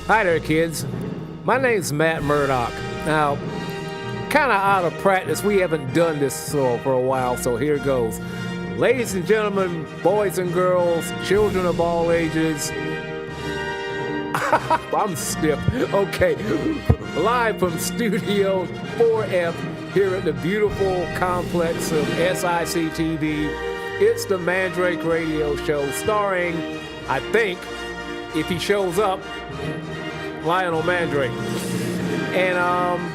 Hi there, kids. My name's Matt Murdock. Now, kind of out of practice, we haven't done this for a while, so here goes. Ladies and gentlemen, boys and girls, children of all ages. I'm stiff. Okay, live from Studio 4F here at the beautiful complex of SIC TV. It's the Mandrake Radio Show starring, I think, if he shows up, Lionel Mandrake. And,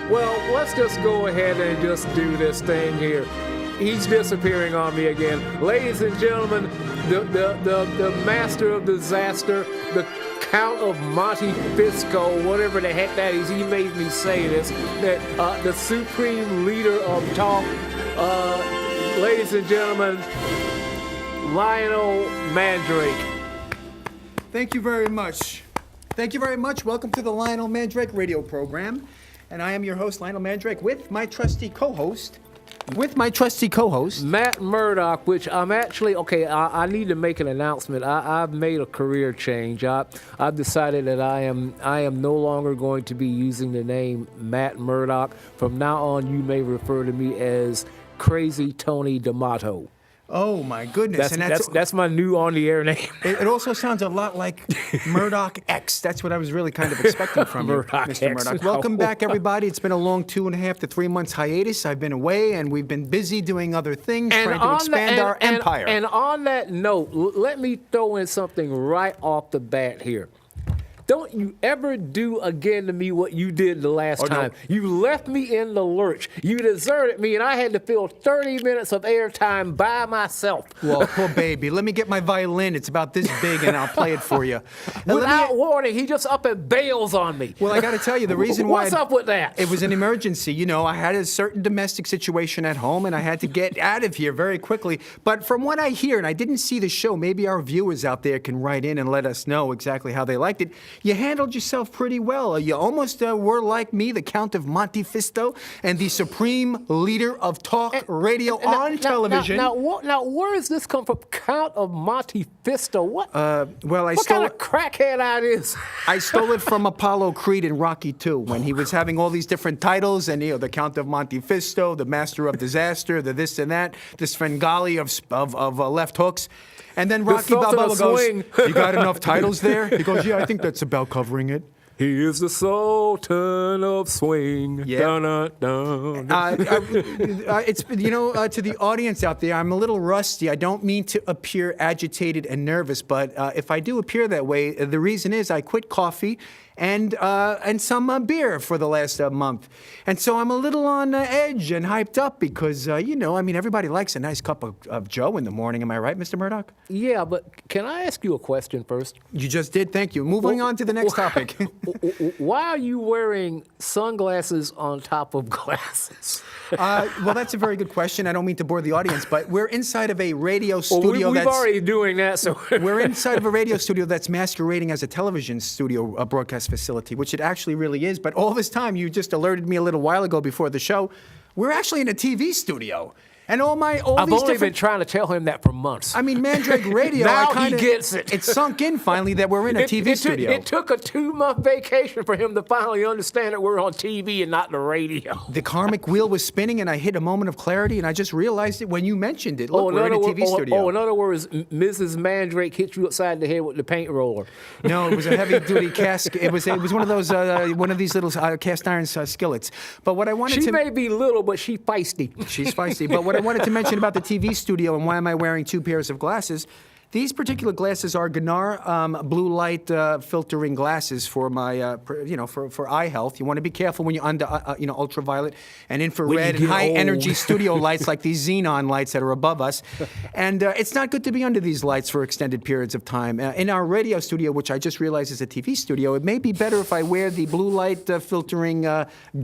well, let's just go ahead and just do this thing here. He's disappearing on me again. Ladies and gentlemen, the master of disaster, the Count of Monte Fisco, whatever the heck that is, he made me say this, that the supreme leader of talk, ladies and gentlemen, Lionel Mandrake. Thank you very much. Thank you very much. Welcome to the Lionel Mandrake radio program. And I am your host, Lionel Mandrake, with my trusty co-host, Matt Murdock, which I'm actually, I need to make an announcement. I've made a career change. I've decided that I am no longer going to be using the name Matt Murdock. From now on, you may refer to me as Crazy Tony D'Amato. Oh, my goodness. That's my new on-the-air name. It also sounds a lot like Murdoch X. That's what I was really kind of expecting from you, Mr. Murdoch. Welcome back, everybody. It's been a long 2.5 to 3 months hiatus. I've been away, and we've been busy doing other things, trying to expand our empire. And on that note, let me throw in something right off the bat here. Don't you ever do again to me what you did the last time. No. You left me in the lurch. You deserted me, and I had to fill 30 minutes of airtime by myself. Well, poor baby. Let me get my violin. It's about this big, and I'll play it for you. Without warning, he just up and bails on me. Well, I got to tell you, the reason why... What's up with that? It was an emergency. You know, I had a certain domestic situation at home, and I had to get out of here very quickly. But from what I hear, and I didn't see the show, maybe our viewers out there can write in and let us know exactly how they liked it. You handled yourself pretty well. You almost were like me, the Count of Monte Fisco, and the supreme leader of talk radio on television. Now, where does this come from? Count of Monte Fisco? What? What kind of crackhead that is? I stole it from Apollo Creed in Rocky II when he was having all these different titles, and the Count of Monte Fisco, the Master of Disaster, the this and that, the Svengali of left hooks. And then Rocky Balboa goes, "You got enough titles there?" He goes, "Yeah, I think that's about covering it." He is the Sultan of Swing. Yeah. Dun, dun, dun. It's to the audience out there, I'm a little rusty. I don't mean to appear agitated and nervous, but if I do appear that way, the reason is I quit coffee and some beer for the last month. And so I'm a little on edge and hyped up because, everybody likes a nice cup of Joe in the morning. Am I right, Mr. Murdoch? Yeah, but can I ask you a question first? You just did. Thank you. Moving on to the next topic. Why are you wearing sunglasses on top of glasses? Well, that's a very good question. I don't mean to bore the audience, but we're inside of a radio studio we've already doing that, so... We're inside of a radio studio that's masquerading as a television studio, broadcast facility, which it actually really is. But all this time, you just alerted me a little while ago before the show, we're actually in a TV studio. And I've only been trying to tell him that for months. I mean, Mandrake Radio. Now he gets it. It sunk in finally that we're in a TV studio. It took a 2-month vacation for him to finally understand that we're on TV and not the radio. The karmic wheel was spinning, and I hit a moment of clarity, and I just realized it when you mentioned it. Look, we're in a TV studio. In other words, Mrs. Mandrake hit you upside the head with the paint roller. No, it was a heavy-duty cask. It was one of those one of these little cast iron skillets. But what I wanted She may be little, but she's feisty. She's feisty. But what I wanted to mention about the TV studio and why am I wearing 2 pairs of glasses, these particular glasses are Gunnar blue light filtering glasses for my, for eye health. You want to be careful when you're under, ultraviolet and infrared and high energy studio lights like these xenon lights that are above us. And it's not good to be under these lights for extended periods of time. In our radio studio, which I just realized is a TV studio, it may be better if I wear the blue light filtering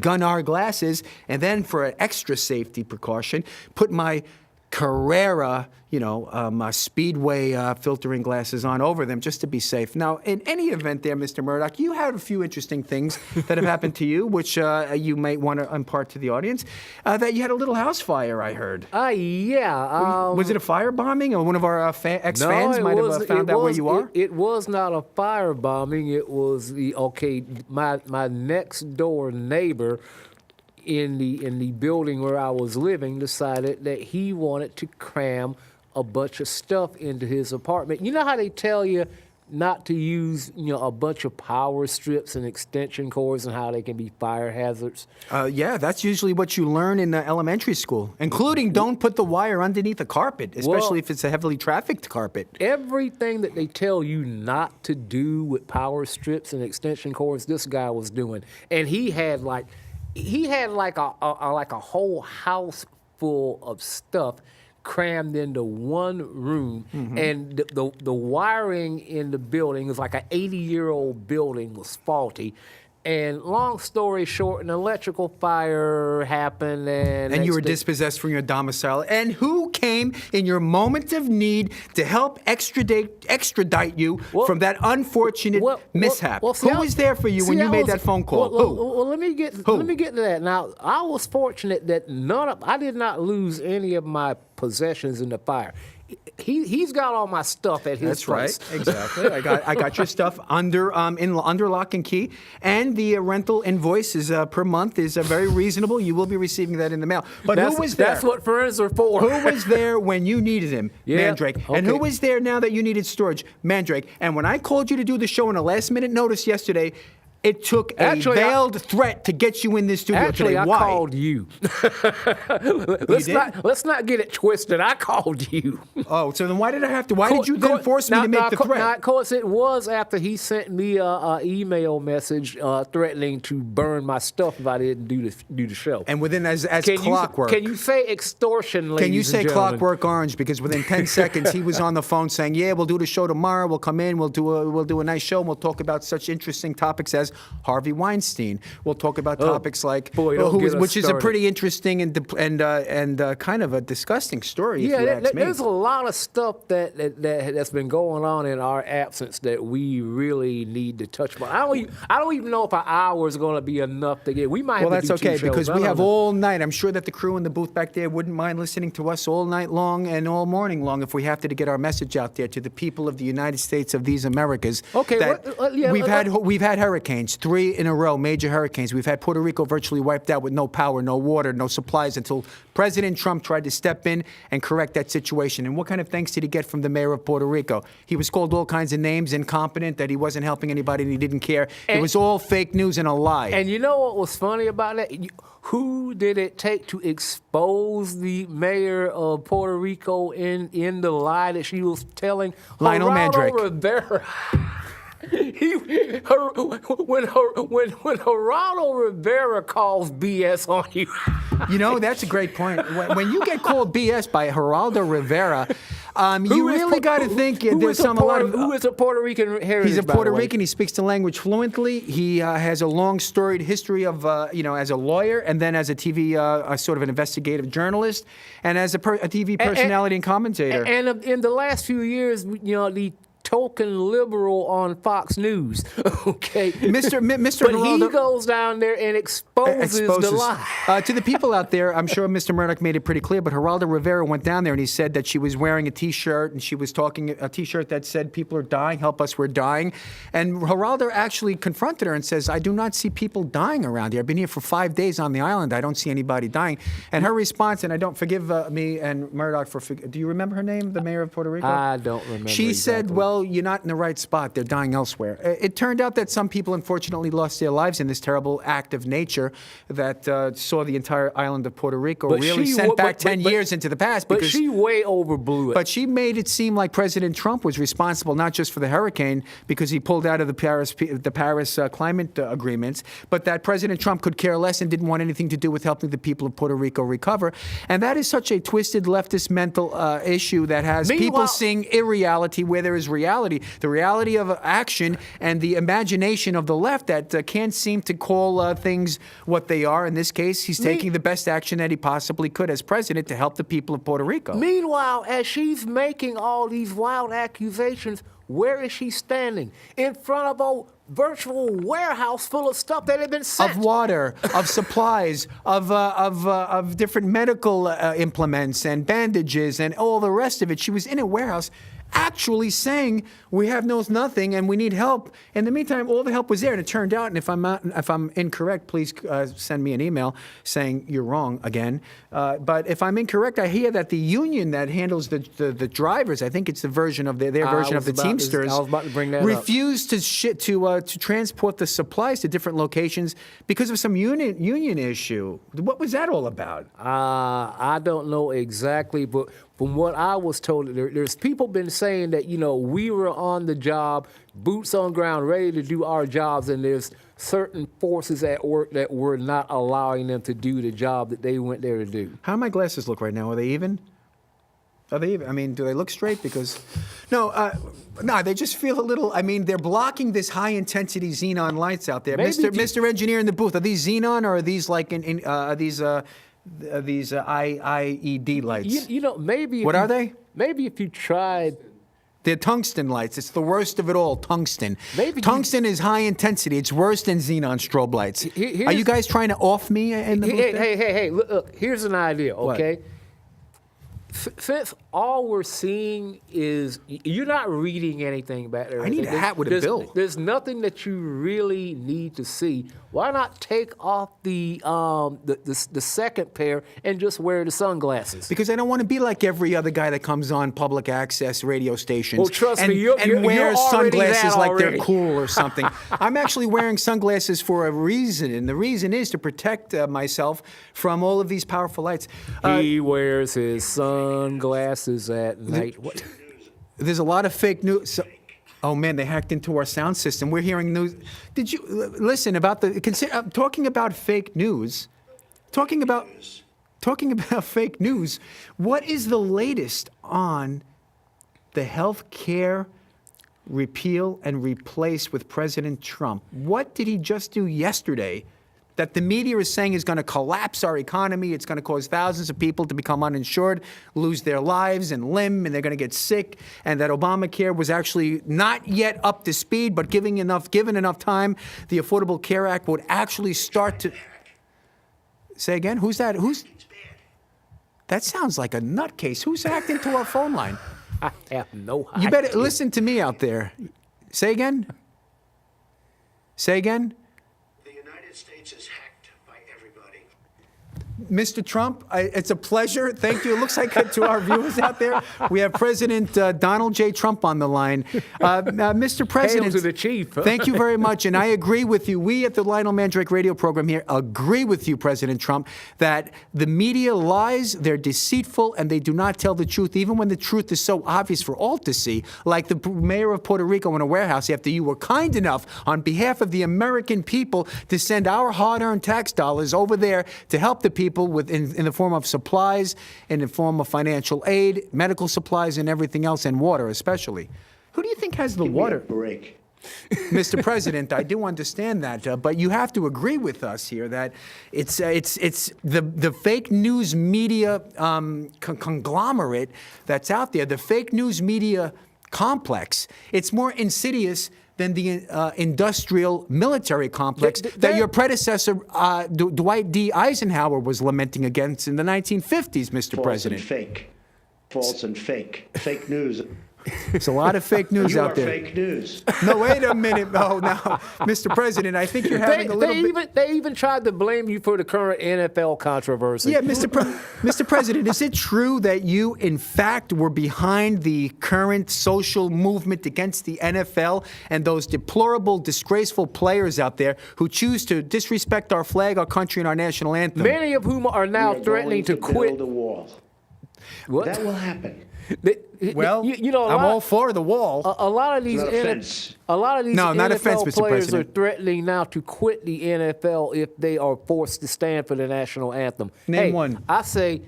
Gunnar glasses and then for an extra safety precaution, put my Carrera, Speedway filtering glasses on over them just to be safe. Now, in any event there, Mr. Murdoch, you had a few interesting things that have happened to you, which you might want to impart to the audience, that you had a little house fire, I heard. Yeah. Was it a firebombing, or one of our ex-fans might have found out where you are? It was not a firebombing. It was my next door neighbor in the building where I was living decided that he wanted to cram a bunch of stuff into his apartment. You know how they tell you not to use, a bunch of power strips and extension cords and how they can be fire hazards? Yeah, that's usually what you learn in elementary school, including don't put the wire underneath the carpet, especially if it's a heavily trafficked carpet. Everything that they tell you not to do with power strips and extension cords, this guy was doing. And he had like a whole house full of stuff crammed into one room, and the wiring in the building was like an 80-year-old building was faulty. And long story short, an electrical fire happened, and you were dispossessed from your domicile. And who came in your moment of need to help extradite you from that unfortunate mishap? Who was there for you when you made that phone call? Who? Well, let me get to that. Now, I was fortunate that I did not lose any of my possessions in the fire. He's got all my stuff at his place. That's right, exactly. I got your stuff under lock and key, and the rental invoice is per month is very reasonable. You will be receiving that in the mail. But who was there? That's what friends are for. Who was there when you needed him? Mandrake. Okay. And who was there now that you needed storage? Mandrake. And when I called you to do the show on a last-minute notice yesterday, it took a veiled threat to get you in this studio today. Why? I called you. Let's not get it twisted. I called you. Oh, so then why did I have to? Why did you then force me to make the threat? Of course, it was after he sent me an email message threatening to burn my stuff if I didn't do the show. And within as clockwork. Can you say extortion, ladies Can you and say gentlemen? Clockwork Orange? Because within 10 seconds he was on the phone saying, "Yeah, we'll do the show tomorrow. We'll come in. We'll do a nice show. And we'll talk about such interesting topics as Harvey Weinstein. We'll talk about topics like which is a pretty interesting and kind of a disgusting story. Yeah, if you ask me. There's a lot of stuff that's been going on in our absence that we really need to touch on. I don't even know if an hour is going to be enough to get. We might have to do 2 shows. Well, that's okay because we have all night. I'm sure that the crew in the booth back there wouldn't mind listening to us all night long and all morning long if we have to get our message out there to the people of the United States of these Americas. Okay, we've had hurricanes, 3 in a row, major hurricanes. We've had Puerto Rico virtually wiped out with no power, no water, no supplies until President Trump tried to step in and correct that situation. And what kind of thanks did he get from the mayor of Puerto Rico? He was called all kinds of names, incompetent, that he wasn't helping anybody and he didn't care. It was all fake news and a lie. And you know what was funny about that? Who did it take to expose the mayor of Puerto Rico in the lie that she was telling? Lionel Mandrake. Rivera. When Geraldo Rivera calls BS on you. That's a great point. When you get called BS by Geraldo Rivera, you really got to think there's a lot of... Who is a Puerto Rican heritage? He's a Puerto Rican. He speaks the language fluently. He has a long storied history of, as a lawyer and then as a TV, sort of an investigative journalist and as a TV personality and commentator. And in the last few years, the token liberal on Fox News, okay? Mr. But Geraldo, he goes down there and exposes the lie. To the people out there, I'm sure Mr. Murdoch made it pretty clear, but Geraldo Rivera went down there and he said that she was wearing a T-shirt and she was talking a T-shirt that said, "People are dying, help us, we're dying." And Geraldo actually confronted her and says, "I do not see people dying around here. I've been here for 5 days on the island. I don't see anybody dying." And her response, and I don't forgive me and Murdoch do you remember her name, the mayor of Puerto Rico? I don't remember. She said, "Well, you're not in the right spot. They're dying elsewhere." It turned out that some people unfortunately lost their lives in this terrible act of nature that saw the entire island of Puerto Rico sent back 10 years into the past. But she way overblew it. But she made it seem like President Trump was responsible not just for the hurricane because he pulled out of the Paris climate agreements, but that President Trump could care less and didn't want anything to do with helping the people of Puerto Rico recover. And that is such a twisted leftist mental issue that has people seeing irreality where there is reality. the reality of action and the imagination of the left that can't seem to call things what they are. In this case, he's taking the best action that he possibly could as president to help the people of Puerto Rico. Meanwhile, as she's making all these wild accusations, where is she standing? In front of a virtual warehouse full of stuff that had been sent. Of water, of supplies, of different medical implements and bandages and all the rest of it. She was in a warehouse actually saying, we have nothing and we need help. In the meantime, all the help was there, and it turned out, and if I'm incorrect, please send me an email saying you're wrong again. But if I'm incorrect, I hear that the union that handles the drivers, I think it's the version of their version of the Teamsters, I was about to bring that up. refused to transport the supplies to different locations because of some union issue. What was that all about? I don't know exactly, but from what I was told, there's people been saying that, we were on the job, boots on ground, ready to do our jobs, and there's certain forces at work that were not allowing them to do the job that they went there to do. How do my glasses look right now? Are they even? Are they even? I mean, do they look straight? Because, no, they just feel a little. I mean, they're blocking this high-intensity xenon lights out there. Maybe Mr. Engineer in the booth, are these xenon or are these like these IED lights? Maybe. What are they? Maybe if you tried. They're tungsten lights. It's the worst of it all, tungsten. Maybe tungsten is high intensity. It's worse than xenon strobe lights. Are you guys trying to off me in the booth? Hey, look, here's an idea, okay? Since all we're seeing is, you're not reading anything back there. I need a hat with a bill. There's nothing that you really need to see. Why not take off the second pair and just wear the sunglasses? Because I don't want to be like every other guy that comes on public access radio stations. Well, trust and, me, you're wears already sunglasses that like already. they're cool or something. I'm actually wearing sunglasses for a reason, and the reason is to protect myself from all of these powerful lights. He wears his sunglasses at night. What? There's a lot of fake news. Oh man, they hacked into our sound system. We're hearing news. Did you listen about talking about fake news? Talking about fake news. What is the latest on the health care repeal and replace with President Trump? What did he just do yesterday that the media is saying is going to collapse our economy? It's going to cause thousands of people to become uninsured, lose their lives and limb, and they're going to get sick, and that Obamacare was actually not yet up to speed, but given enough time, the Affordable Care Act would actually start to... Say again? Who's that? That sounds like a nutcase. Who's hacked into our phone line? I have no idea. You better listen to me out there. Say again? Say again? States is hacked by everybody. Mr. Trump, it's a pleasure. Thank you. It looks like to our viewers out there, we have President Donald J. Trump on the line. Mr. President, Hail to the chief. Thank you very much. And I agree with you. We at the Lionel Mandrake radio program here agree with you, President Trump, that the media lies, they're deceitful, and they do not tell the truth, even when the truth is so obvious for all to see, like the mayor of Puerto Rico in a warehouse after you were kind enough on behalf of the American people to send our hard-earned tax dollars over there to help the people in the form of supplies, in the form of financial aid, medical supplies, and everything else, and water especially. Who do you think has the water? Give me a break. Mr. President, I do understand that, but you have to agree with us here that it's the fake news media conglomerate that's out there, the fake news media complex. It's more insidious than the industrial military complex that your predecessor, Dwight D. Eisenhower, was lamenting against in the 1950s, Mr. President. False and fake. Fake news. There's a lot of fake news out there. You are fake news. No, wait a minute. Oh, no. Mr. President, I think you're having a little bit... They even tried to blame you for the current NFL controversy. Yeah, Mr. President, is it true that you, in fact, were behind the current social movement against the NFL and those deplorable, disgraceful players out there who choose to disrespect our flag, our country, and our national anthem? Many of whom are now threatening to quit. Build a wall. What? That will happen. Well, I'm all for the wall. A lot of these Not offense. NFL Mr. players are President. threatening now to quit the NFL if they are forced to stand for the national anthem. Name one. I say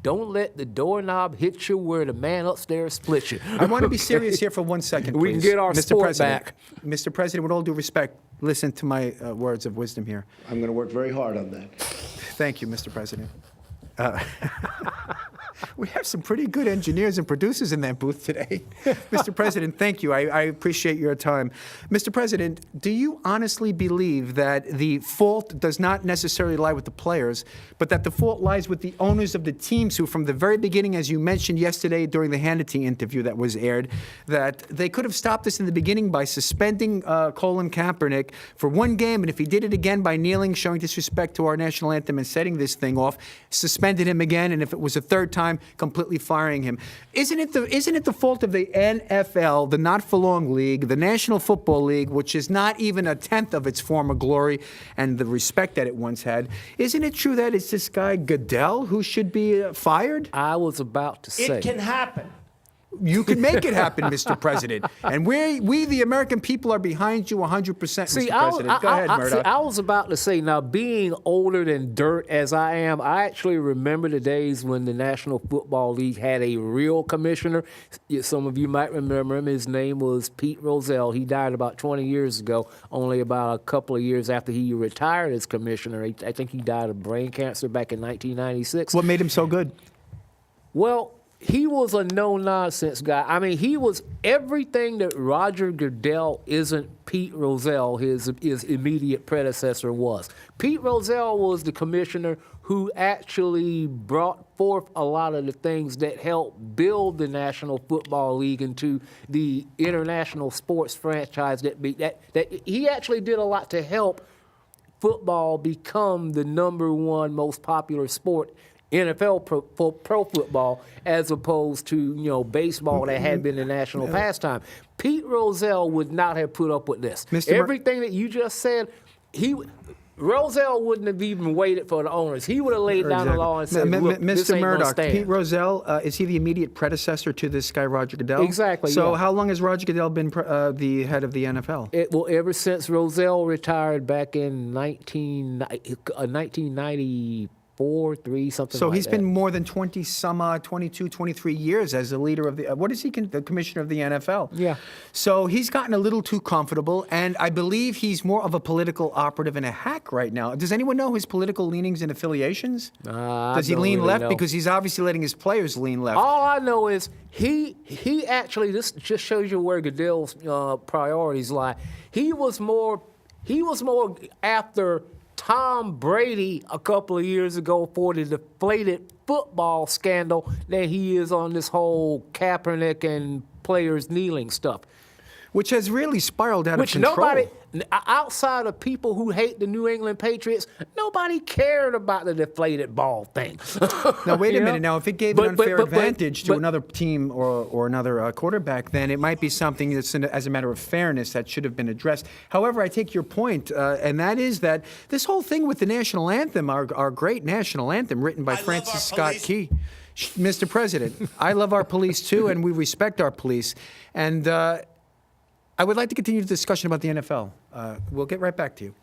don't let the doorknob hit you where the man upstairs split you. I want to be serious here for 1 second, please. We can get our Mr. sport President, back. Mr. President, with all due respect, listen to my words of wisdom here. I'm going to work very hard on that. Thank you, Mr. President. We have some pretty good engineers and producers in that booth today. Mr. President, thank you. I appreciate your time. Mr. President, do you honestly believe that the fault does not necessarily lie with the players, but that the fault lies with the owners of the teams who, from the very beginning, as you mentioned yesterday during the Hannity interview that was aired, that they could have stopped this in the beginning by suspending Colin Kaepernick for 1 game, and if he did it again by kneeling, showing disrespect to our national anthem and setting this thing off, suspended him again, and if it was a third time, completely firing him. Isn't it the fault of the NFL, the not-for-long league, the National Football League, which is not even a tenth of its former glory and the respect that it once had? Isn't it true that it's this guy Goodell who should be fired? I was about to say. It can happen. You can make it happen, Mr. President. And we, the American people, are behind you 100%, Mr. President. Go ahead, Murdoch. I was about to say, now, being older than dirt as I am, I actually remember the days when the National Football League had a real commissioner. Some of you might remember him. His name was Pete Rozelle. He died about 20 years ago, only about a couple of years after he retired as commissioner. I think he died of brain cancer back in 1996. What made him so good? Well, he was a no-nonsense guy. I mean, he was everything that Roger Goodell isn't Pete Rozelle, his immediate predecessor, was. Pete Rozelle was the commissioner who actually brought forth a lot of the things that helped build the National Football League into the international sports franchise that he actually did a lot to help football become the #1 most popular sport, NFL pro football, as opposed to baseball that had been the national pastime. Pete Rozelle would not have put up with this. Everything that you just said, Rozelle wouldn't have even waited for the owners. He would have laid down the law and said, "Look, this Mr. ain't gonna Murdoch, stand." Pete Rozelle, is he the immediate predecessor to this guy Roger Goodell? Exactly, So yeah. how long has Roger Goodell been the head of the NFL? Ever since Rozelle retired back in 1994. 3, something So like he's that. been more than 22, 23 years as the leader of the, what is he, the commissioner of the NFL? Yeah. So he's gotten a little too comfortable, and I believe he's more of a political operative and a hack right now. Does anyone know his political leanings and affiliations? Does he don't lean really left? know. Because he's obviously letting his players lean left. All I know is he actually, this just shows you where Goodell's priorities lie. He was more after Tom Brady a couple of years ago for the deflated football scandal than he is on this whole Kaepernick and players kneeling stuff. Which has really spiraled out of control. Nobody, outside of people who hate the New England Patriots, nobody cared about the deflated ball thing. Now, wait a You know? minute. Now, if it gave an unfair advantage to another team or another quarterback, then it might be something that's, as a matter of fairness, that should have been addressed. However, I take your point, and that is that this whole thing with the national anthem, our great national anthem written by Francis Scott Key. Mr. President, I love our police, too, and we respect our police. And I would like to continue the discussion about the NFL. We'll get right back to you.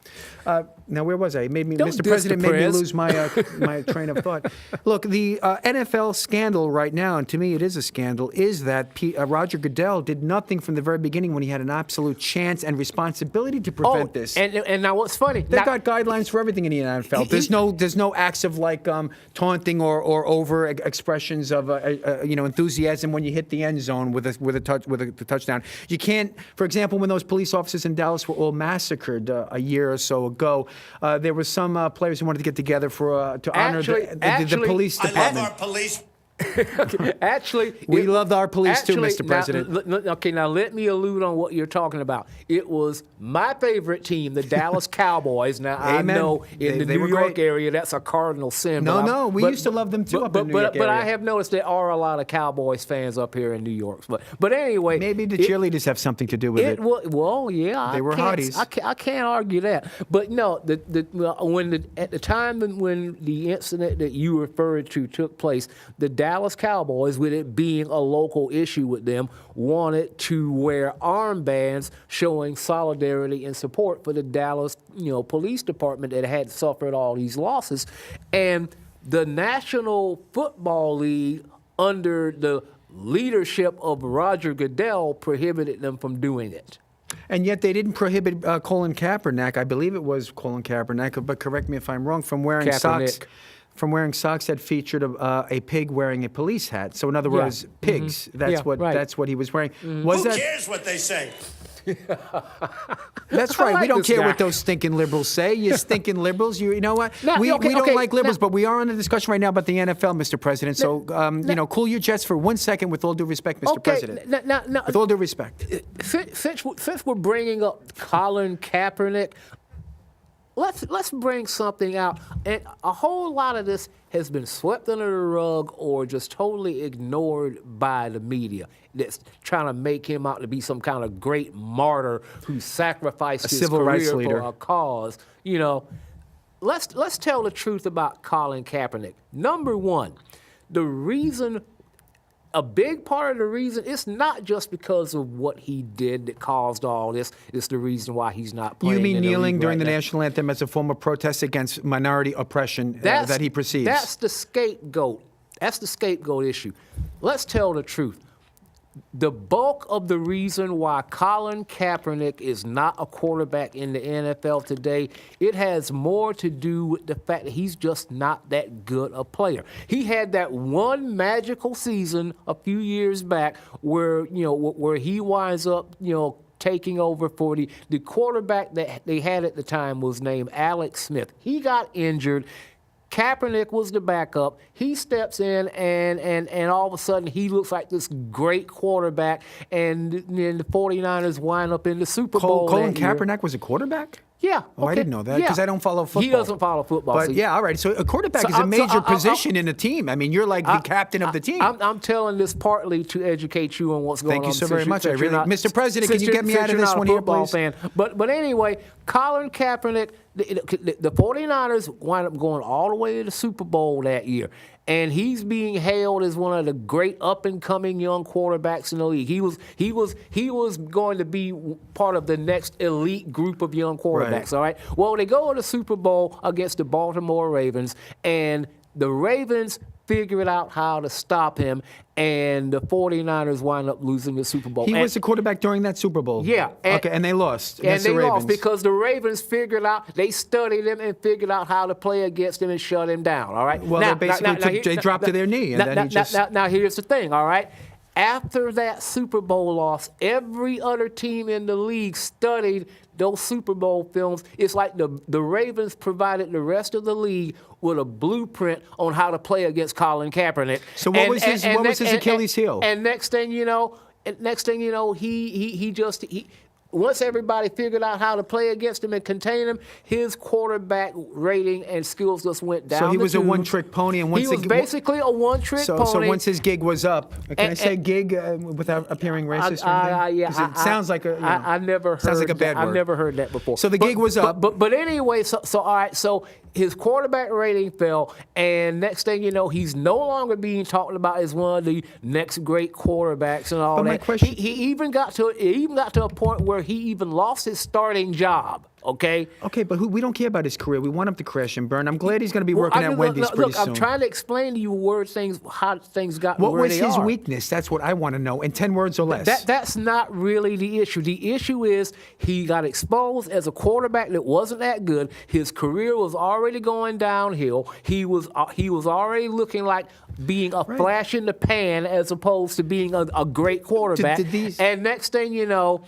Now, where was I? Mr. President made me lose my my train of thought. Look, the NFL scandal right now, and to me it is a scandal, is that Roger Goodell did nothing from the very beginning when he had an absolute chance and responsibility to prevent this. And now what's funny? They've got guidelines for everything in the NFL. There's no acts of like taunting or over expressions of enthusiasm when you hit the end zone with a touchdown. You can't, for example, when those police officers in Dallas were all massacred a year or so ago, there were some players who wanted to get together to honor the police department. I love our police. Actually, we love our police too, Mr. President. Now let me allude on what you're talking about. It was my favorite team, the Dallas Cowboys. Now, Amen. I know in the New York area, that's a cardinal sin. We used to love them too up in New York area. But I have noticed there are a lot of Cowboys fans up here in New York. But anyway. Maybe the cheerleaders have something to do with it. Well, yeah. They were hotties. I can't argue that. But no, at the time when the incident that you referred to took place, the Dallas Cowboys, with it being a local issue with them, wanted to wear armbands showing solidarity and support for the Dallas, police department that had suffered all these losses. And the National Football League, under the leadership of Roger Goodell, prohibited them from doing it. And yet they didn't prohibit Colin Kaepernick, I believe it was Colin Kaepernick, but correct me if I'm wrong, from wearing socks. From wearing socks that featured a pig wearing a police hat. So in other words, pigs. That's that's what he was wearing. Who cares what they say? That's right. like We don't this care guy. what those stinking liberals say. You stinking liberals. You know what? Now, we okay, don't like liberals, now- but we are on a discussion right now about the NFL, Mr. President. So, cool your jets for 1 second with all due respect, Mr. President. Now, With all due respect. since we're bringing up Colin Kaepernick, let's bring something out. And a whole lot of this has been swept under the rug or just totally ignored by the media. That's trying to make him out to be some kind of great martyr who sacrificed his civil rights career leader. for a cause. You know, let's tell the truth about Colin Kaepernick. Number one, a big part of the reason, it's not just because of what he did that caused all this. It's the reason why he's not playing. You mean in the kneeling league during right the now. national anthem as a form of protest against minority oppression that he perceives? That's the scapegoat. That's the scapegoat issue. Let's tell the truth. The bulk of the reason why Colin Kaepernick is not a quarterback in the NFL today, it has more to do with the fact that he's just not that good a player. He had that one magical season a few years back where he winds up, taking over for the quarterback that they had at the time was named Alex Smith. He got injured. Kaepernick was the backup. He steps in, and all of a sudden, he looks like this great quarterback, and then the 49ers wind up in the Super Bowl. Colin that year. Kaepernick was a quarterback? Yeah. Oh, I okay, didn't know that yeah. because I don't follow football. He doesn't follow football. But so yeah, all right. So a quarterback is a major position in a team. I mean, you're like the captain of the team. I'm telling this partly to educate you on what's going on. Thank you so since very you- much. since I really- you're not- Mr. President, since can you get you're- me out of since this you're not one a here, football please? fan. But anyway, Colin Kaepernick, the 49ers wind up going all the way to the Super Bowl that year. And he's being hailed as one of the great up-and-coming young quarterbacks in the league. He was going to be part of the next elite group of young quarterbacks. Right. All right. Well, they go to the Super Bowl against the Baltimore Ravens, and the Ravens figured out how to stop him, and the 49ers wind up losing the Super Bowl. He was the quarterback during that Super Bowl. Yeah. And they lost. And against they the Ravens. lost because the Ravens figured out, they studied him and figured out how to play against him and shut him down, all right? Well, they dropped to their knee, and then he just... Now, here's the thing, all right? After that Super Bowl loss, every other team in the league studied those Super Bowl films. It's like the Ravens provided the rest of the league with a blueprint on how to play against Colin Kaepernick. So what was his Achilles heel? And next thing you know, he once everybody figured out how to play against him and contain him, his quarterback rating and skills just went down. So he the was a tubes. one-trick pony, and once he was basically a one-trick pony. So once his gig was up, can I say gig without appearing racist? or anything? 'Cause it sounds like a. I never heard. Sounds like a bad I've word. never heard that before. So the gig was up. But anyway, so all right. So his quarterback rating fell, and next thing you know, he's no longer being talked about as one of the next great quarterbacks and all But that. my question- He even got to a point where he even lost his starting job. Okay. Okay, but we don't care about his career. We want him to crash and burn. I'm glad he's going to be working at Look, Wendy's pretty soon. I'm trying to explain to you how things got What where was they his are. weakness? That's what I want to know in 10 words or less. That's not really the issue. The issue is he got exposed as a quarterback that wasn't that good. His career was already going downhill. He was already looking like being a flash in the pan as opposed to being a great quarterback. And next thing you know,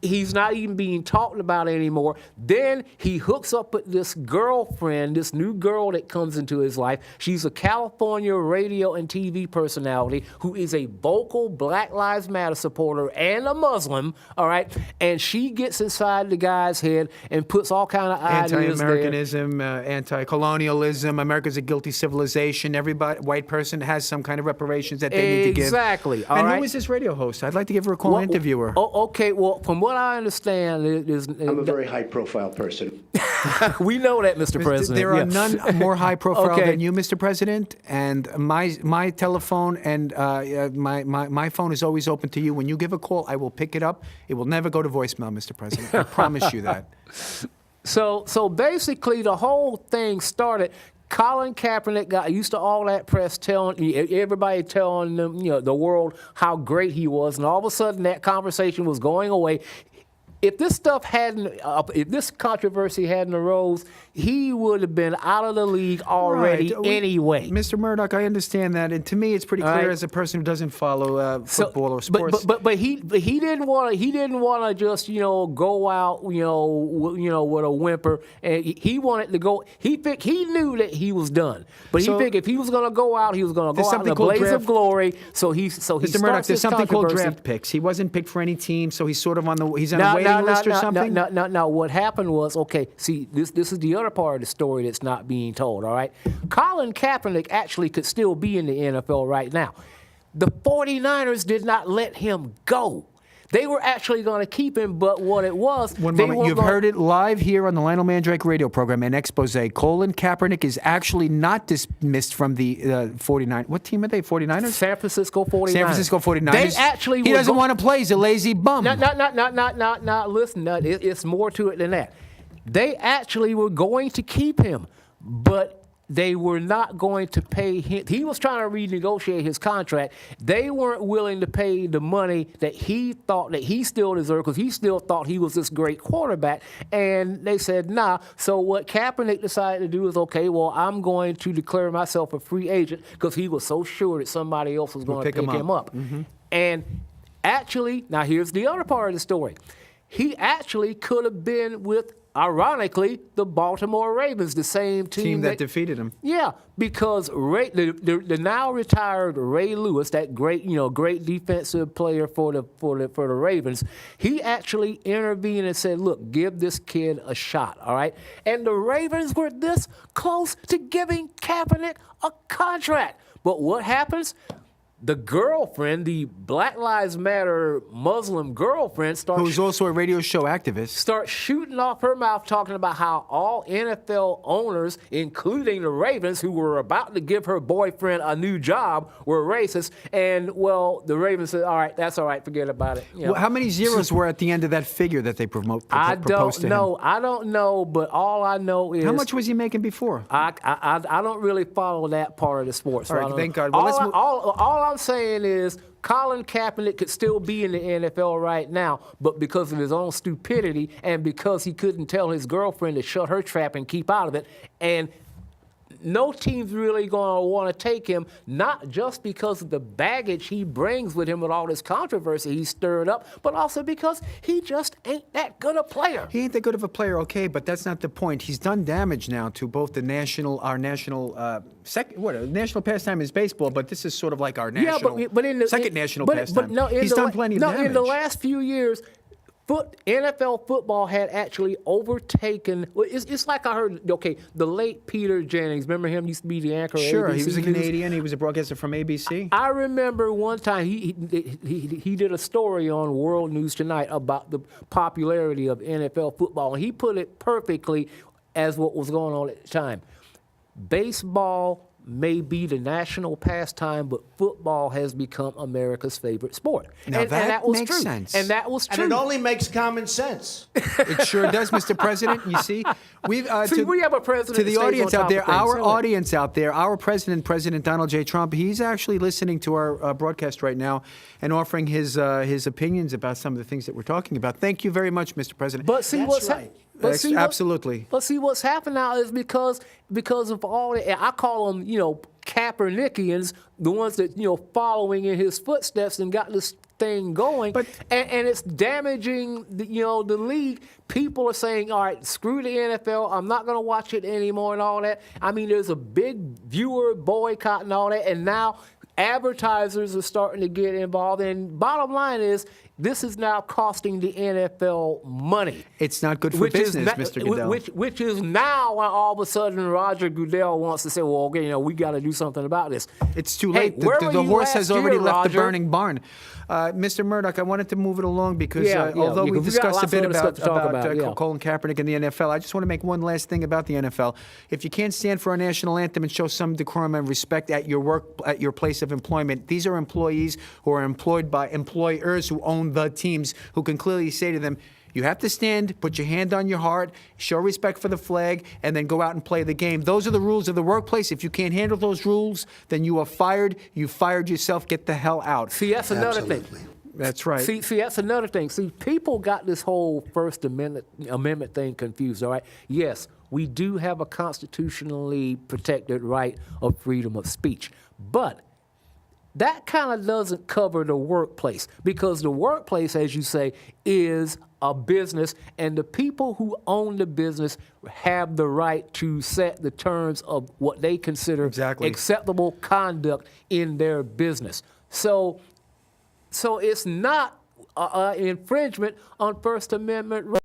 he's not even being talked about anymore. Then he hooks up with this girlfriend, this new girl that comes into his life. She's a California radio and TV personality who is a vocal Black Lives Matter supporter and a Muslim, all right? And she gets inside the guy's head and puts all kind of ideas there. Anti-Americanism, anti-colonialism. America's a guilty civilization. Every white person has some kind of reparations that they need to give. Exactly. And who is this radio host? I'd like to give her a call and interview her. Okay, well, from what I understand, I'm a very high-profile person. we know that, Mr. President. There are Yeah. none more high profile Okay. than you, Mr. President. And my telephone and my phone is always open to you. When you give a call, I will pick it up. It will never go to voicemail, Mr. President. I promise you that. So basically, the whole thing started. Colin Kaepernick got used to all that press everybody telling them, the world how great he was, and all of a sudden that conversation was going away. If this stuff if this controversy hadn't arose, he would have been out of the league already anyway. Mr. Murdoch, I understand that, and to me, it's pretty clear as a person who doesn't follow football or sports. But he didn't want to just go out with a whimper, and he wanted to go. He knew that he was done, but he figured if he was going to go out, he was going to go out in a blaze of glory. Mr. Murdoch, there's something called draft picks. He wasn't picked for any team, so he's sort of on a waiting list or something? No. What happened was, see, this is the other part of the story that's not being told, all right? Colin Kaepernick actually could still be in the NFL right now. The 49ers did not let him go. They were actually going to keep him, but what it was... One moment. You've heard it live here on the Lionel Mandrake radio program, an expose. Colin Kaepernick is actually not dismissed from the 49ers. What team are they, 49ers? San Francisco 49ers. San Francisco 49ers. They actually... He doesn't want to play. He's a lazy bum. Listen, it's more to it than that. They actually were going to keep him, but... they were not going to pay him. He was trying to renegotiate his contract. They weren't willing to pay the money that he thought that he still deserved because he still thought he was this great quarterback. And they said, nah. So what Kaepernick decided to do is, I'm going to declare myself a free agent because he was so sure that somebody else was going to pick him up. Mm-hmm. And actually, now here's the other part of the story. He actually could have been with, ironically, the Baltimore Ravens, the same team that defeated him. Yeah, because the now retired Ray Lewis, that great defensive player for the Ravens, he actually intervened and said, "Look, give this kid a shot." All right, and the Ravens were this close to giving Kaepernick a contract, but what happens? The girlfriend, the Black Lives Matter Muslim girlfriend, who's also a radio show activist, starts shooting off her mouth talking about how all NFL owners, including the Ravens, who were about to give her boyfriend a new job, were racist. And, the Ravens said, all right, that's all right, forget about it. Well, how many zeros were at the end of that figure that they proposed to him? I don't know, but all I know is... How much was he making before? I don't really follow that part of the sports. All right, thank God. Well, all I'm saying is Colin Kaepernick could still be in the NFL right now, but because of his own stupidity and because he couldn't tell his girlfriend to shut her trap and keep out of it, and no team's really going to want to take him, not just because of the baggage he brings with him with all this controversy he stirred up, but also because he just ain't that good a player. He ain't that good of a player, okay, but that's not the point. He's done damage now to both national pastime is baseball, but this is sort of like our national second national pastime. He's done plenty of damage. In the last few years, NFL football had actually overtaken. It's like I heard. The late Peter Jennings. Remember him? He used to be the anchor. Sure, ABC he was a Canadian. He was a broadcaster from ABC. I remember one time he did a story on World News Tonight about the popularity of NFL football, and he put it perfectly as what was going on at the time. Baseball may be the national pastime, but football has become America's favorite sport. Now that was makes true. sense. And that was true. And it only makes common sense. It sure does, Mr. President. You see, we have a president. To the audience out there, audience out there, our president, President Donald J. Trump, he's actually listening to our broadcast right now and offering his opinions about some of the things that we're talking about. Thank you very much, Mr. President. But see what's right. Absolutely. But see what's happened now is because of all the, I call them, Kaepernickians, the ones that, following in his footsteps and got this thing going. And it's damaging the league. People are saying, all right, screw the NFL. I'm not going to watch it anymore and all that. I mean, there's a big viewer boycott and all that. And now advertisers are starting to get involved. And bottom line is, this is now costing the NFL money. It's not good for business, Mr. Goodell. Which is now when all of a sudden Roger Goodell wants to say, well, we got to do something about this. It's too late. The horse has already left the burning barn. Mr. Murdoch, I wanted to move it along because although we discussed a bit about Colin Kaepernick and the NFL, I just want to make one last thing about the NFL. If you can't stand for our national anthem and show some decorum and respect at your work, at your place of employment, these are employees who are employed by employers who own the teams, who can clearly say to them, You have to stand, put your hand on your heart, show respect for the flag, and then go out and play the game. Those are the rules of the workplace. If you can't handle those rules, then you are fired. You fired yourself. Get the hell out. See, that's another thing. That's right. See, that's another thing. See, people got this whole First Amendment thing confused, all right? Yes, we do have a constitutionally protected right of freedom of speech, but that kind of doesn't cover the workplace, because the workplace, as you say, is a business, and the people who own the business have the right to set the terms of what they consider acceptable conduct in their business. So it's not infringement on First Amendment rights.